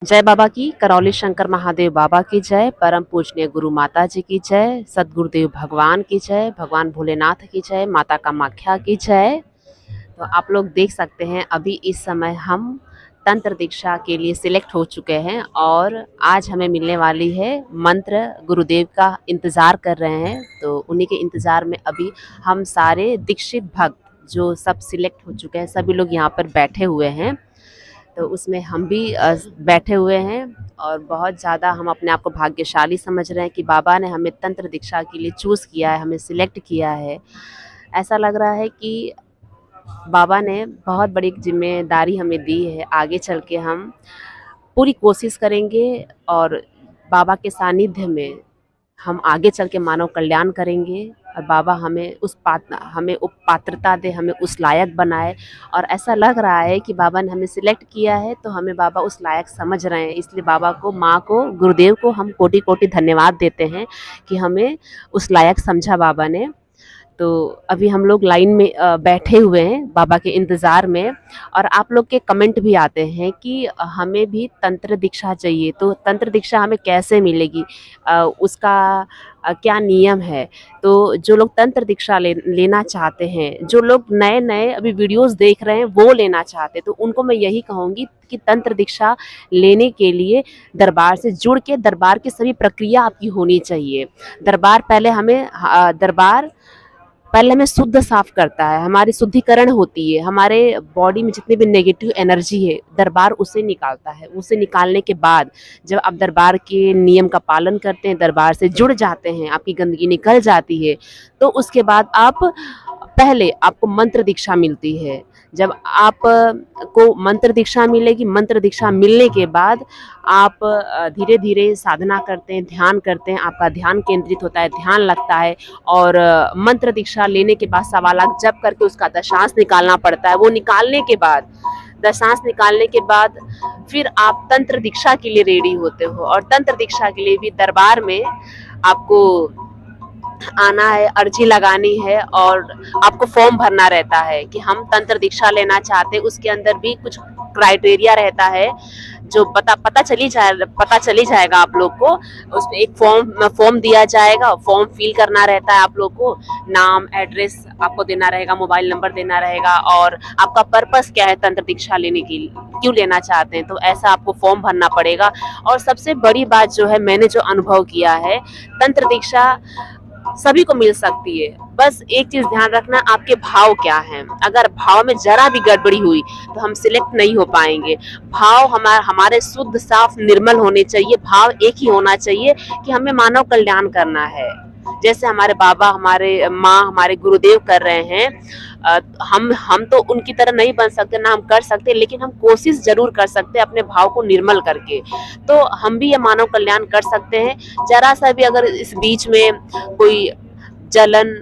जय बाबा की, करौली शंकर महादेव बाबा की जय, परम पूजनीय गुरु माता जी की जय, सदगुरुदेव भगवान की जय, भगवान भोलेनाथ की जय, माता कामाख्या की जय। तो आप लोग देख सकते हैं अभी इस समय हम तंत्र दीक्षा के लिए सिलेक्ट हो चुके हैं और आज हमें मिलने वाली है मंत्र। गुरुदेव का इंतज़ार कर रहे हैं, तो उन्हीं के इंतज़ार में अभी हम सारे दीक्षित भक्त जो सब सिलेक्ट हो चुके हैं, सभी लोग यहाँ पर बैठे हुए हैं। तो उसमें हम भी बैठे हुए हैं और बहुत ज़्यादा हम अपने आप को भाग्यशाली समझ रहे हैं कि बाबा ने हमें तंत्र दीक्षा के लिए चूज़ किया है, हमें सिलेक्ट किया है। ऐसा लग रहा है कि बाबा ने बहुत बड़ी जिम्मेदारी हमें दी है। आगे चल के हम पूरी कोशिश करेंगे और बाबा के सानिध्य में हम आगे चल के मानव कल्याण करेंगे और बाबा हमें हमें पात्रता दे, हमें उस लायक बनाए। और ऐसा लग रहा है कि बाबा ने हमें सिलेक्ट किया है तो हमें बाबा उस लायक समझ रहे हैं। इसलिए बाबा को, माँ को, गुरुदेव को हम कोटि कोटि धन्यवाद देते हैं कि हमें उस लायक समझा बाबा ने। तो अभी हम लोग लाइन में बैठे हुए हैं बाबा के इंतज़ार में। और आप लोग के कमेंट भी आते हैं कि हमें भी तंत्र दीक्षा चाहिए, तो तंत्र दीक्षा हमें कैसे मिलेगी, उसका क्या नियम है। तो जो लोग तंत्र दीक्षा लेना चाहते हैं, जो लोग नए नए अभी वीडियोस देख रहे हैं वो लेना चाहते हैं, तो उनको मैं यही कहूँगी कि तंत्र दीक्षा लेने के लिए दरबार से जुड़ के दरबार की सभी प्रक्रिया आपकी होनी चाहिए। दरबार पहले हमें शुद्ध साफ करता है, हमारी शुद्धिकरण होती है, हमारे बॉडी में जितनी भी नेगेटिव एनर्जी है दरबार उसे निकालता है। उसे निकालने के बाद जब आप दरबार के नियम का पालन करते हैं, दरबार से जुड़ जाते हैं, आपकी गंदगी निकल जाती है, तो उसके बाद पहले आपको मंत्र दीक्षा मिलती है। जब आप को मंत्र दीक्षा मिलेगी, मंत्र दीक्षा मिलने के बाद आप धीरे धीरे साधना करते हैं, ध्यान करते हैं, आपका ध्यान केंद्रित होता है, ध्यान लगता है। और मंत्र दीक्षा लेने के बाद 1.25 लाख जप करके उसका दशांश निकालना पड़ता है। वो निकालने के बाद, दशांश निकालने के बाद फिर आप तंत्र दीक्षा के लिए रेडी होते हो। और तंत्र दीक्षा के लिए भी दरबार में आपको आना है, अर्जी लगानी है और आपको फॉर्म भरना रहता है कि हम तंत्र दीक्षा लेना चाहते हैं। उसके अंदर भी कुछ क्राइटेरिया रहता है जो पता चली जाएगा आप लोग को। उसमें एक फॉर्म दिया जाएगा, फॉर्म फिल करना रहता है। आप लोग को नाम, एड्रेस आपको देना रहेगा, मोबाइल नंबर देना रहेगा और आपका पर्पस क्या है तंत्र दीक्षा लेने की, क्यों लेना चाहते हैं, तो ऐसा आपको फॉर्म भरना पड़ेगा। और सबसे बड़ी बात जो है, मैंने जो अनुभव किया है, तंत्र दीक्षा सभी को मिल सकती है। बस एक चीज ध्यान रखना, आपके भाव क्या हैं। अगर भाव में जरा भी गड़बड़ी हुई तो हम सिलेक्ट नहीं हो पाएंगे। भाव हमारे शुद्ध, साफ, निर्मल होने चाहिए। भाव एक ही होना चाहिए कि हमें मानव कल्याण करना है, जैसे हमारे बाबा, हमारे माँ, हमारे गुरुदेव कर रहे हैं। हम तो उनकी तरह नहीं बन सकते, ना हम कर सकते, लेकिन हम कोशिश जरूर कर सकते हैं अपने भाव को निर्मल करके। तो हम भी ये मानव कल्याण कर सकते हैं। जरा सा भी अगर इस बीच में कोई जलन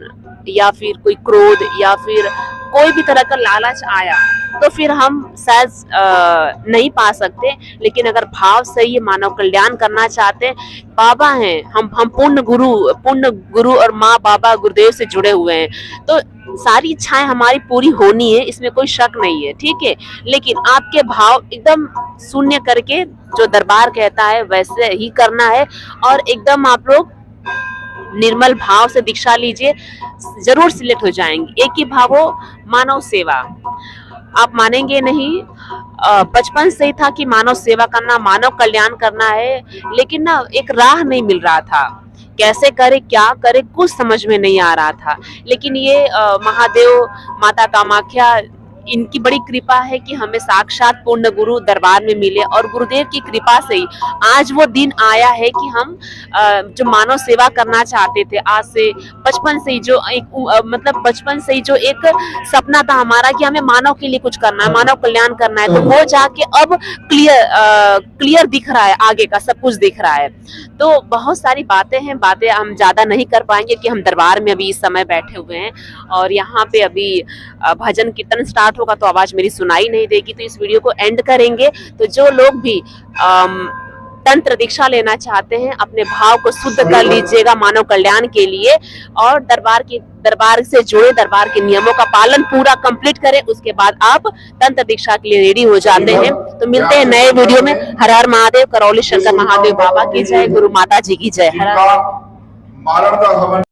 या फिर कोई क्रोध या फिर कोई भी तरह का लालच आया तो फिर हम शायद नहीं पा सकते। लेकिन अगर भाव सही है, मानव कल्याण करना चाहते हैं, बाबा हैं, हम पूर्ण गुरु और माँ बाबा गुरुदेव से जुड़े हुए हैं, तो सारी इच्छाएं हमारी पूरी होनी है, इसमें कोई शक नहीं है, ठीक है। लेकिन आपके भाव एकदम शून्य करके जो दरबार कहता है वैसे ही करना है और एकदम आप लोग निर्मल भाव से दीक्षा लीजिए, जरूर सिलेक्ट हो जाएंगे। एक ही भाव हो, मानव सेवा। आप मानेंगे नहीं, बचपन से ही था कि मानव सेवा करना, मानव कल्याण करना है, लेकिन ना एक राह नहीं मिल रहा था, कैसे करे, क्या करे, कुछ समझ में नहीं आ रहा था। लेकिन ये महादेव, माता कामाख्या, इनकी बड़ी कृपा है कि हमें साक्षात पूर्ण गुरु दरबार में मिले और गुरुदेव की कृपा से ही आज वो दिन आया है कि हम जो मानव सेवा करना चाहते थे, आज से बचपन से ही जो बचपन से ही जो एक सपना था हमारा कि हमें मानव के लिए कुछ करना है, मानव कल्याण करना है, तो वो जाके अब क्लियर दिख रहा है, आगे का सब कुछ दिख रहा है। तो बहुत सारी बातें हम ज्यादा नहीं कर पाएंगे कि हम दरबार में अभी इस समय बैठे हुए हैं और यहाँ पे अभी भजन कीर्तन स्टार्ट होगा तो आवाज मेरी सुनाई नहीं देगी, तो इस वीडियो को एंड करेंगे। तो जो लोग भी तंत्र दीक्षा लेना चाहते हैं, अपने भाव को शुद्ध कर लीजिएगा मानव कल्याण के लिए और दरबार की दरबार से जुड़े, दरबार के नियमों का पालन पूरा कंप्लीट करें, उसके बाद आप तंत्र दीक्षा के लिए रेडी हो जाते हैं। तो मिलते हैं नए वीडियो में। हर हर महादेव, करौली शंकर महादेव बाबा की जय, गुरु माता जी की जय। हर हर।